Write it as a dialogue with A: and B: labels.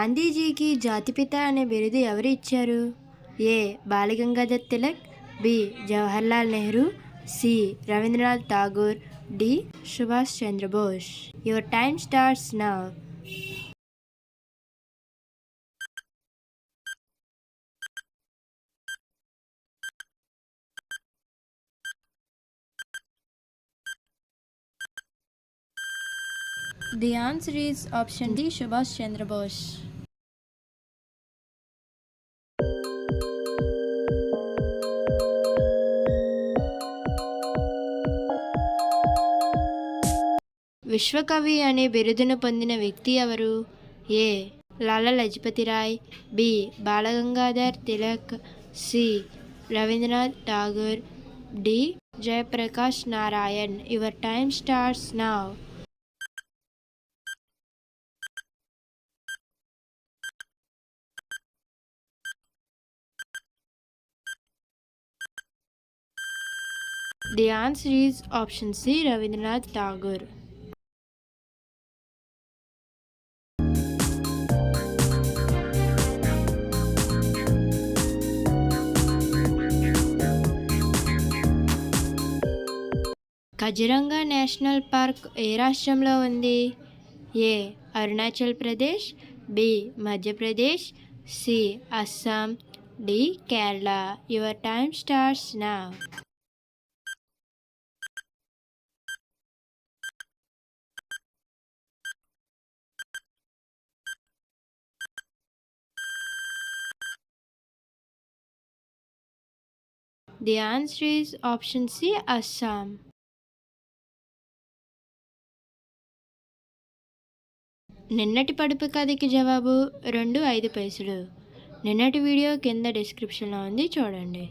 A: గాంధీజీకి జాతిపిత అనే బిరుదు ఎవరు ఇచ్చారు? A. Balgangadhar Tilak, B. Jawaharlal Nehru, C. Rabindranath Tagore, D. Subhash Chandra Bose. Your time starts now. The answer is option D, Subhash Chandra Bose. విశ్వకవి అనే బిరుదును పొందిన వ్యక్తి ఎవరు? A. Lala Lajpat Rai, B. Balgangadhar Tilak, C. Rabindranath Tagore, D. Jayaprakash Narayan. Your time starts now. The answer is option C, Rabindranath Tagore. Kaziranga national park ఏ రాష్ట్రంలో ఉంది? A. Arunachal Pradesh, B. Madhya Pradesh, C. Assam, D. Kerala. Your time starts now. The answer is option C, Assam. నిన్నటి పడుపు కథకి జవాబు 2 5 పైసలు. నిన్నటి video కింద డిస్క్రిప్షన్లో ఉంది, చూడండి.